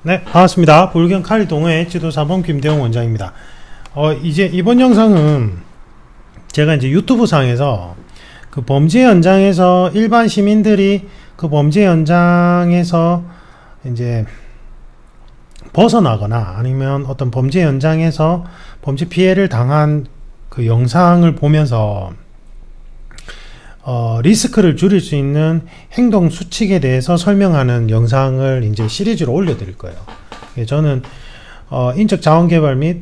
네, 반갑습니다. 불경 칼리 동호회 지도사범 김대웅 원장입니다. 이제 이번 영상은 제가 이제 유튜브 상에서 그 범죄 현장에서 일반 시민들이 그 범죄 현장에서 이제 벗어나거나 아니면 어떤 범죄 현장에서 범죄 피해를 당한 그 영상을 보면서 리스크를 줄일 수 있는 행동 수칙에 대해서 설명하는 영상을 이제 시리즈로 올려드릴 거예요. 저는 인적 자원 개발 및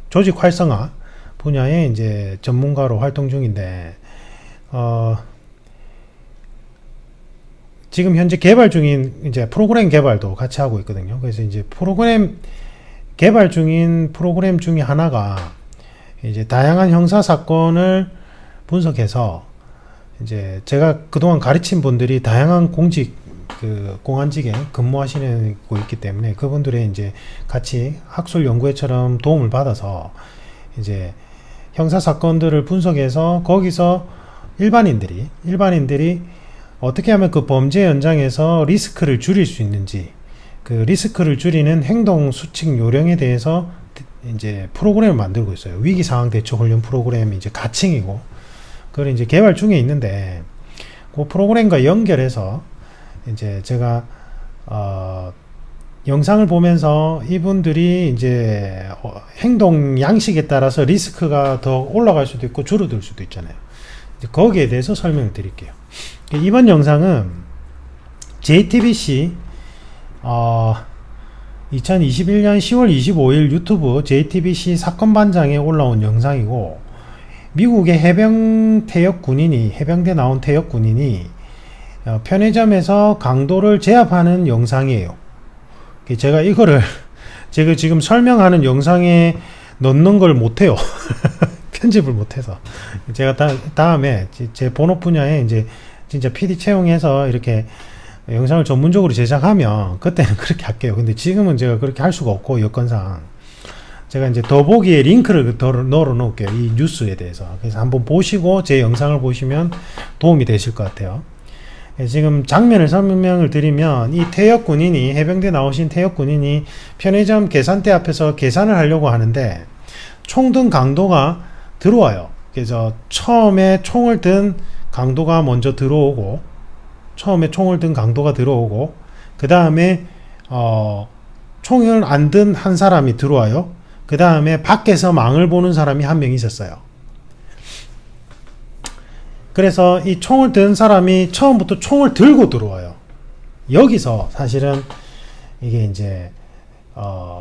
조직 활성화 분야의 이제 전문가로 활동 중인데 지금 현재 개발 중인 이제 프로그램 개발도 같이 하고 있거든요. 그래서 이제 프로그램 개발 중인 프로그램 중에 하나가 이제 다양한 형사 사건을 분석해서 이제 제가 그동안 가르친 분들이 다양한 공안직에 근무하시는 고 있기 때문에 그분들의 이제 같이 학술 연구회처럼 도움을 받아서 이제 형사 사건들을 분석해서 거기서 일반인들이 어떻게 하면 그 범죄 현장에서 리스크를 줄일 수 있는지, 그 리스크를 줄이는 행동 수칙 요령에 대해서 이제 프로그램을 만들고 있어요. 위기 상황 대처 훈련 프로그램이 이제 가칭이고, 그걸 이제 개발 중에 있는데, 그 프로그램과 연결해서 이제 제가 영상을 보면서 이분들이 이제 행동 양식에 따라서 리스크가 더 올라갈 수도 있고 줄어들 수도 있잖아요. 이제 거기에 대해서 설명을 드릴게요. 이번 영상은 JTBC 2021년 10월 25일 유튜브 JTBC 사건반장에 올라온 영상이고, 미국의 해병대 나온 퇴역 군인이 편의점에서 강도를 제압하는 영상이에요. 제가 이거를 제가 지금 설명하는 영상에 넣는 걸 못해요. 편집을 못해서. 제가 다음에 제 본업 분야에 이제 진짜 PD 채용해서 이렇게 영상을 전문적으로 제작하면 그때는 그렇게 할게요. 근데 지금은 제가 그렇게 할 수가 없고, 여건상 제가 이제 더보기에 링크를 넣어 놓을게요. 이 뉴스에 대해서. 그래서 한번 보시고 제 영상을 보시면 도움이 되실 것 같아요. 지금 장면을 설명을 드리면, 이 해병대 나오신 퇴역 군인이 편의점 계산대 앞에서 계산을 하려고 하는데 총든 강도가 들어와요. 그래서 처음에 총을 든 강도가 먼저 들어오고, 그 다음에 총을 안 든 한 사람이 들어와요. 그 다음에 밖에서 망을 보는 사람이 한 명 있었어요. 그래서 이 총을 든 사람이 처음부터 총을 들고 들어와요. 여기서 사실은 이게 이제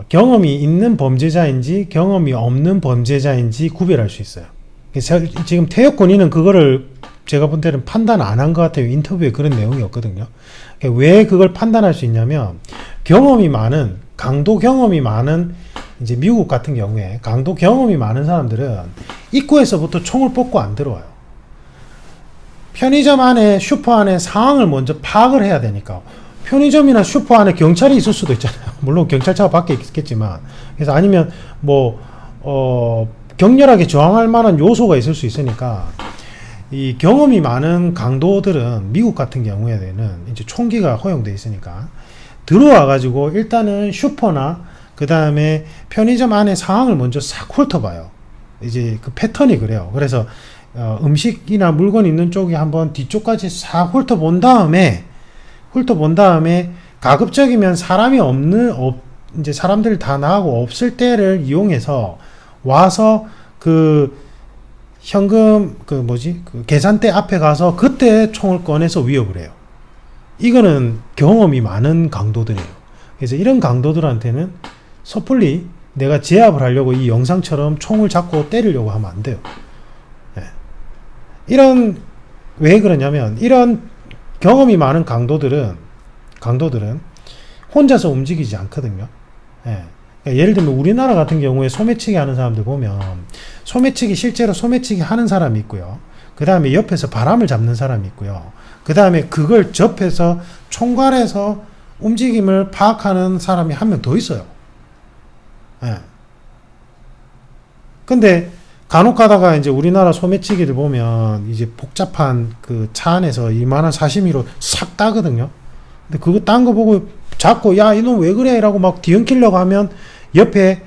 경험이 있는 범죄자인지 경험이 없는 범죄자인지 구별할 수 있어요. 그래서 지금 퇴역 군인은 그거를 제가 본 때는 판단 안 한 것 같아요. 인터뷰에 그런 내용이었거든요. 왜 그걸 판단할 수 있냐면, 강도 경험이 많은 이제 미국 같은 경우에 강도 경험이 많은 사람들은 입구에서부터 총을 뽑고 안 들어와요. 편의점 안에, 슈퍼 안에 상황을 먼저 파악을 해야 되니까. 편의점이나 슈퍼 안에 경찰이 있을 수도 있잖아요. 물론 경찰차가 밖에 있겠지만. 그래서 아니면 격렬하게 저항할 만한 요소가 있을 수 있으니까, 이 경험이 많은 강도들은 미국 같은 경우에는 이제 총기가 허용돼 있으니까 들어와 가지고 일단은 슈퍼나 그 다음에 편의점 안에 상황을 먼저 싹 훑어봐요. 이제 그 패턴이 그래요. 그래서 음식이나 물건 있는 쪽에 한번 뒤쪽까지 싹 훑어본 다음에 가급적이면 이제 사람들 다 나가고 없을 때를 이용해서 와서 그 계산대 앞에 가서 그때 총을 꺼내서 위협을 해요. 이거는 경험이 많은 강도들이에요. 그래서 이런 강도들한테는 섣불리 내가 제압을 하려고 이 영상처럼 총을 잡고 때리려고 하면 안 돼요. 왜 그러냐면, 이런 경험이 많은 강도들은 혼자서 움직이지 않거든요. 그러니까 예를 들면 우리나라 같은 경우에 소매치기 하는 사람들 보면, 실제로 소매치기 하는 사람이 있고요. 그 다음에 옆에서 바람을 잡는 사람이 있고요. 그 다음에 그걸 접해서 총괄해서 움직임을 파악하는 사람이 한 명 더 있어요. 근데 간혹 가다가 이제 우리나라 소매치기들 보면 이제 복잡한 그 차 안에서 이만한 사시미로 싹 따거든요. 근데 그거 딴 거 보고 잡고 야 이놈 왜 그래 라고 막 뒤엉키려고 하면 옆에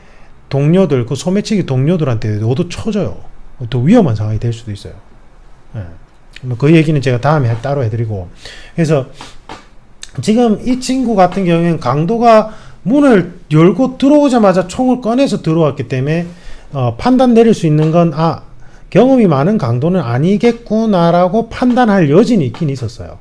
동료들 그 소매치기 동료들한테 너도 쳐져요. 더 위험한 상황이 될 수도 있어요. 예. 그 얘기는 제가 다음에 따로 해드리고. 그래서 지금 이 친구 같은 경우에는 강도가 문을 열고 들어오자마자 총을 꺼내서 들어왔기 때문에 판단 내릴 수 있는 건 경험이 많은 강도는 아니겠구나라고 판단할 여진이 있긴 있었어요.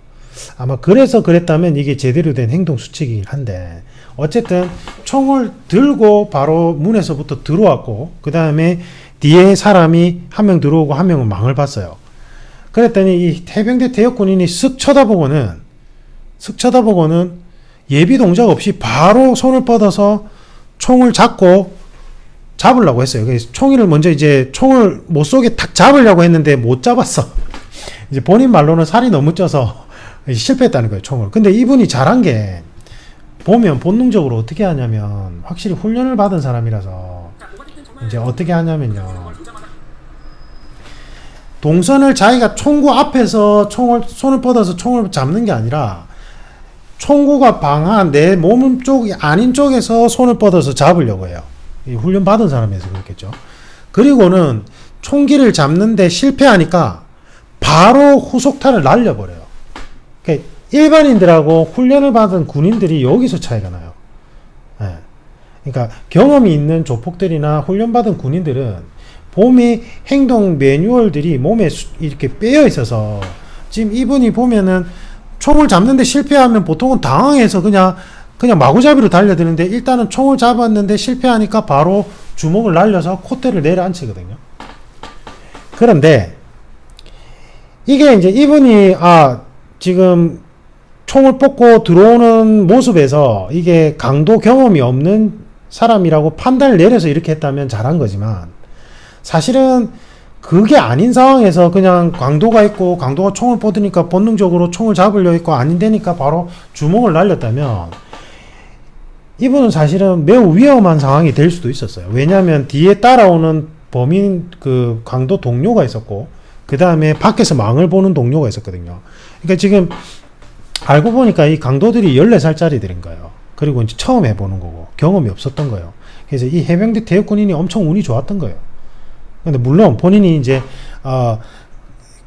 아마 그래서 그랬다면 이게 제대로 된 행동 수칙이긴 한데, 어쨌든 총을 들고 바로 문에서부터 들어왔고 그 다음에 뒤에 사람이 한 명 들어오고 한 명은 망을 봤어요. 그랬더니 이 해병대 대역 군인이 쓱 쳐다보고는 예비 동작 없이 바로 손을 뻗어서 총을 잡으려고 했어요. 그래서 총기를 먼저 이제 총을 못 쏘게 탁 잡으려고 했는데 못 잡았어. 이제 본인 말로는 살이 너무 쪄서 실패했다는 거예요, 총을. 근데 이분이 잘한 게, 보면 본능적으로 어떻게 하냐면, 확실히 훈련을 받은 사람이라서 이제 어떻게 하냐면요, 동선을 자기가 총구 앞에서 손을 뻗어서 총을 잡는 게 아니라 총구가 방한 내 몸 쪽이 아닌 쪽에서 손을 뻗어서 잡으려고 해요. 훈련 받은 사람에서 그렇겠죠. 그리고는 총기를 잡는데 실패하니까 바로 후속탄을 날려버려요. 그러니까 일반인들하고 훈련을 받은 군인들이 여기서 차이가 나요. 네. 그러니까 경험이 있는 조폭들이나 훈련받은 군인들은 몸이 행동 매뉴얼들이 몸에 이렇게 빼여 있어서, 지금 이분이 보면은 총을 잡는데 실패하면 보통은 당황해서 그냥 마구잡이로 달려드는데, 일단은 총을 잡았는데 실패하니까 바로 주먹을 날려서 콧대를 내려앉히거든요. 그런데 이게 이제 이분이 지금 총을 뽑고 들어오는 모습에서 이게 강도 경험이 없는 사람이라고 판단을 내려서 이렇게 했다면 잘한 거지만, 사실은 그게 아닌 상황에서 그냥 강도가 있고 강도가 총을 뻗으니까 본능적으로 총을 잡으려 했고 아닌데니까 바로 주먹을 날렸다면, 이분은 사실은 매우 위험한 상황이 될 수도 있었어요. 왜냐하면 뒤에 따라오는 범인 그 강도 동료가 있었고 그 다음에 밖에서 망을 보는 동료가 있었거든요. 그러니까 지금 알고 보니까 이 강도들이 14살짜리들인 거예요. 그리고 이제 처음 해보는 거고 경험이 없었던 거예요. 그래서 이 해병대 대역군인이 엄청 운이 좋았던 거예요. 근데 물론 본인이 이제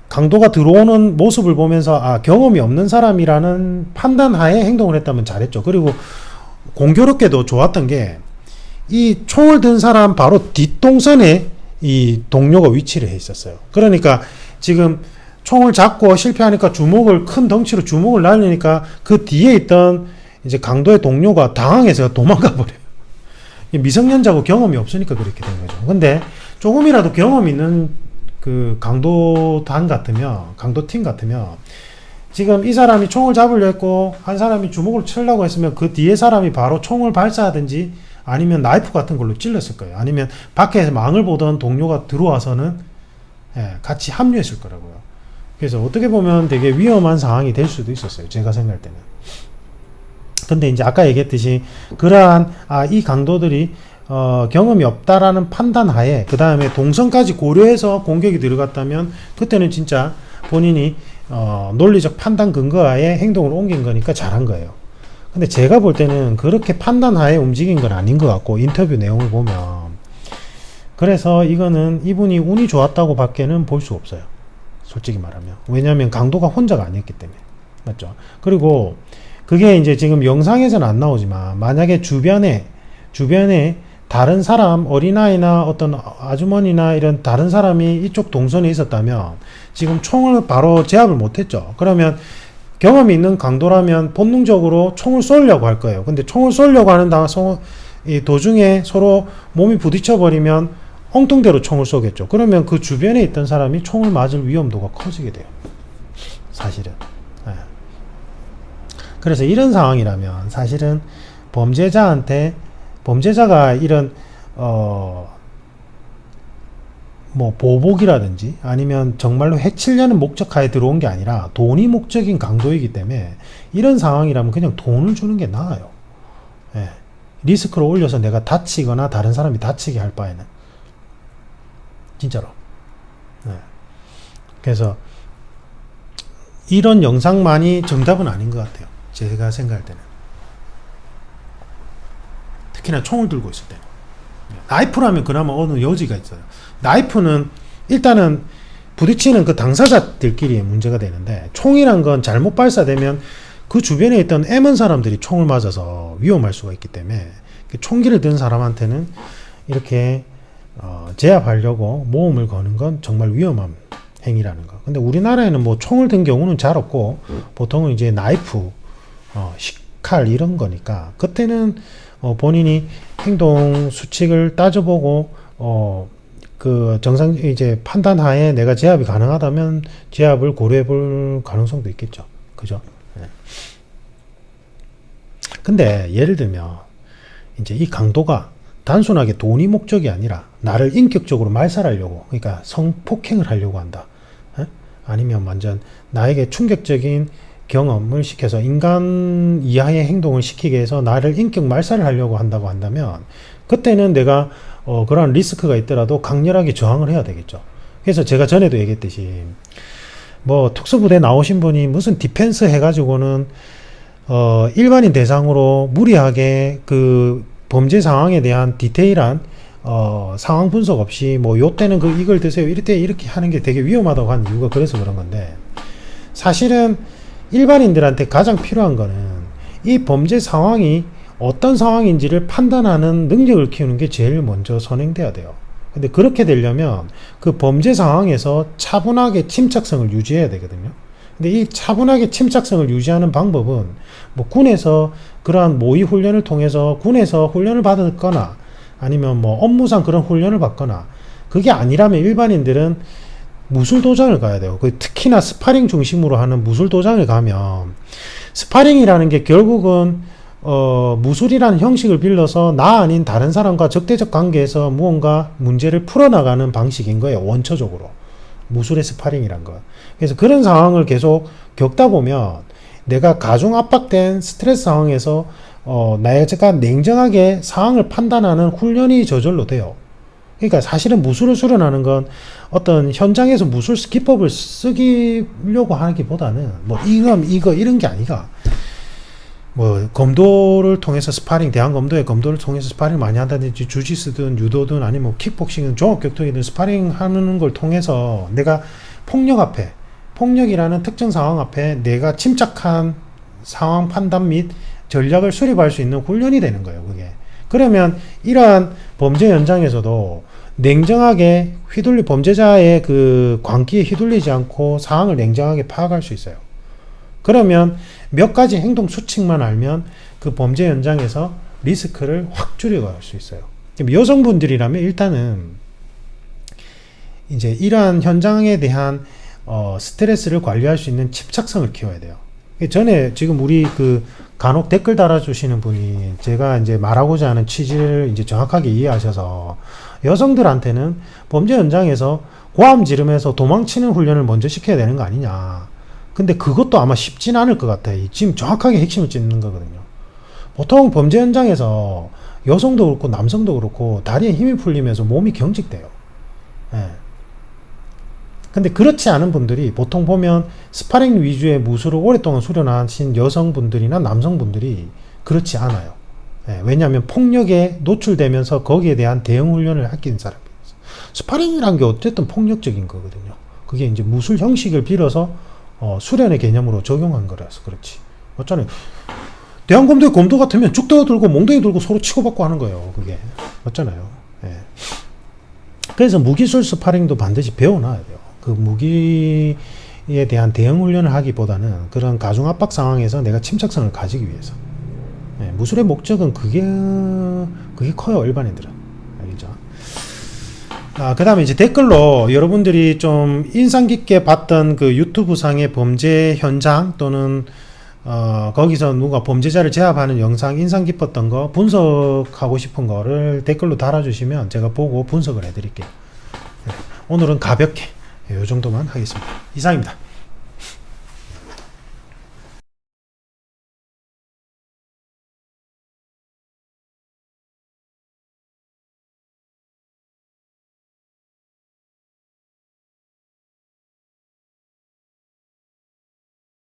강도가 들어오는 모습을 보면서 경험이 없는 사람이라는 판단하에 행동을 했다면 잘했죠. 그리고 공교롭게도 좋았던 게, 이 총을 든 사람 바로 뒷동선에 이 동료가 위치를 해 있었어요. 그러니까 지금 총을 잡고 실패하니까 큰 덩치로 주먹을 날리니까 그 뒤에 있던 이제 강도의 동료가 당황해서 도망가 버려요. 미성년자고 경험이 없으니까 그렇게 된 거죠. 근데 조금이라도 경험 있는 그 강도단 같으면, 강도팀 같으면, 지금 이 사람이 총을 잡으려 했고 한 사람이 주먹을 치려고 했으면 그 뒤에 사람이 바로 총을 발사하든지 아니면 나이프 같은 걸로 찔렀을 거예요. 아니면 밖에서 망을 보던 동료가 들어와서는 같이 합류했을 거라고요. 그래서 어떻게 보면 되게 위험한 상황이 될 수도 있었어요, 제가 생각할 때는. 근데 이제 아까 얘기했듯이 그러한 이 강도들이 경험이 없다라는 판단 하에 그 다음에 동선까지 고려해서 공격이 들어갔다면 그때는 진짜 본인이 논리적 판단 근거하에 행동을 옮긴 거니까 잘한 거예요. 근데 제가 볼 때는 그렇게 판단하에 움직인 건 아닌 것 같고, 인터뷰 내용을 보면. 그래서 이거는 이분이 운이 좋았다고 밖에는 볼 수 없어요, 솔직히 말하면. 왜냐하면 강도가 혼자가 아니었기 때문에. 맞죠? 그리고 그게 이제 지금 영상에서는 안 나오지만, 만약에 주변에 다른 사람, 어린아이나 어떤 아주머니나 이런 다른 사람이 이쪽 동선에 있었다면 지금 총을 바로 제압을 못했죠. 그러면 경험이 있는 강도라면 본능적으로 총을 쏘려고 할 거예요. 근데 총을 쏘려고 하는 이 도중에 서로 몸이 부딪혀 버리면 엉뚱대로 총을 쏘겠죠. 그러면 그 주변에 있던 사람이 총을 맞을 위험도가 커지게 돼요, 사실은. 그래서 이런 상황이라면 사실은 범죄자가 이런 보복이라든지 아니면 정말로 해치려는 목적하에 들어온 게 아니라 돈이 목적인 강도이기 때문에 이런 상황이라면 그냥 돈을 주는 게 나아요. 리스크를 올려서 내가 다치거나 다른 사람이 다치게 할 바에는. 진짜로. 그래서 이런 영상만이 정답은 아닌 것 같아요, 제가 생각할 때는. 특히나 총을 들고 있을 때. 나이프라면 그나마 어느 여지가 있어요. 나이프는 일단은 부딪히는 그 당사자들끼리의 문제가 되는데, 총이란 건 잘못 발사되면 그 주변에 있던 애먼 사람들이 총을 맞아서 위험할 수가 있기 때문에 총기를 든 사람한테는 이렇게 제압하려고 모험을 거는 건 정말 위험한 행위라는 거. 근데 우리나라에는 뭐 총을 든 경우는 잘 없고 보통은 이제 나이프, 칼 이런 거니까 그때는 본인이 행동 수칙을 따져보고 그 정상 이제 판단하에 내가 제압이 가능하다면 제압을 고려해볼 가능성도 있겠죠. 그죠? 네. 근데 예를 들면 이제 이 강도가 단순하게 돈이 목적이 아니라 나를 인격적으로 말살하려고, 그러니까 성폭행을 하려고 한다. 에? 아니면 완전 나에게 충격적인 경험을 시켜서 인간 이하의 행동을 시키게 해서 나를 인격 말살을 하려고 한다고 한다면 그때는 내가 그런 리스크가 있더라도 강렬하게 저항을 해야 되겠죠. 그래서 제가 전에도 얘기했듯이 뭐 특수부대 나오신 분이 무슨 디펜스 해가지고는 일반인 대상으로 무리하게 그 범죄 상황에 대한 디테일한 상황 분석 없이 뭐 요때는 이걸 드세요 이렇게 하는 게 되게 위험하다고 한 이유가 그래서 그런 건데, 사실은 일반인들한테 가장 필요한 거는 이 범죄 상황이 어떤 상황인지를 판단하는 능력을 키우는 게 제일 먼저 선행돼야 돼요. 근데 그렇게 되려면 그 범죄 상황에서 차분하게 침착성을 유지해야 되거든요. 근데 이 차분하게 침착성을 유지하는 방법은 뭐 군에서 그러한 모의 훈련을 통해서 군에서 훈련을 받았거나 아니면 뭐 업무상 그런 훈련을 받거나, 그게 아니라면 일반인들은 무술도장을 가야 돼요. 특히나 스파링 중심으로 하는 무술도장을 가면, 스파링이라는 게 결국은 무술이라는 형식을 빌려서 나 아닌 다른 사람과 적대적 관계에서 무언가 문제를 풀어나가는 방식인 거예요. 원초적으로 무술의 스파링이란 거. 그래서 그런 상황을 계속 겪다 보면 내가 가중 압박된 스트레스 상황에서 내가 냉정하게 상황을 판단하는 훈련이 저절로 돼요. 그러니까 사실은 무술을 수련하는 건 어떤 현장에서 무술 기법을 쓰려고 하기보다는 뭐 이거 이런 게 아니라 뭐 검도를 통해서 스파링, 대한검도의 검도를 통해서 스파링 많이 한다든지 주짓수든 유도든 아니면 뭐 킥복싱이든 종합격투기든 스파링 하는 걸 통해서 내가 폭력이라는 특정 상황 앞에 내가 침착한 상황 판단 및 전략을 수립할 수 있는 훈련이 되는 거예요, 그게. 그러면 이러한 범죄 현장에서도 냉정하게 범죄자의 그 광기에 휘둘리지 않고 상황을 냉정하게 파악할 수 있어요. 그러면 몇 가지 행동 수칙만 알면 그 범죄 현장에서 리스크를 확 줄여갈 수 있어요. 여성분들이라면 일단은 이제 이러한 현장에 대한 스트레스를 관리할 수 있는 침착성을 키워야 돼요. 전에 지금 우리 그 간혹 댓글 달아주시는 분이 제가 이제 말하고자 하는 취지를 이제 정확하게 이해하셔서 여성들한테는 범죄 현장에서 고함 지르면서 도망치는 훈련을 먼저 시켜야 되는 거 아니냐. 근데 그것도 아마 쉽진 않을 것 같아요. 지금 정확하게 핵심을 짚는 거거든요. 보통 범죄 현장에서 여성도 그렇고 남성도 그렇고 다리에 힘이 풀리면서 몸이 경직돼요. 예. 근데 그렇지 않은 분들이 보통 보면 스파링 위주의 무술을 오랫동안 수련하신 여성분들이나 남성분들이 그렇지 않아요. 예. 왜냐하면 폭력에 노출되면서 거기에 대한 대응 훈련을 하긴 사람이에요. 스파링이란 게 어쨌든 폭력적인 거거든요. 그게 이제 무술 형식을 빌어서 수련의 개념으로 적용한 거라서 그렇지. 맞잖아요. 대한검도의 검도 같으면 죽도 들고 몽둥이 들고 서로 치고받고 하는 거예요. 그게. 맞잖아요. 예. 그래서 무기술 스파링도 반드시 배워놔야 돼요. 그 무기에 대한 대응 훈련을 하기보다는 그런 가중압박 상황에서 내가 침착성을 가지기 위해서. 예. 무술의 목적은 그게 커요. 일반인들은. 알겠죠? 그 다음에 이제 댓글로 여러분들이 좀 인상 깊게 봤던 그 유튜브 상의 범죄 현장 또는 거기서 누가 범죄자를 제압하는 영상 인상 깊었던 거 분석하고 싶은 거를 댓글로 달아주시면 제가 보고 분석을 해드릴게요. 오늘은 가볍게 이 정도만 하겠습니다. 이상입니다.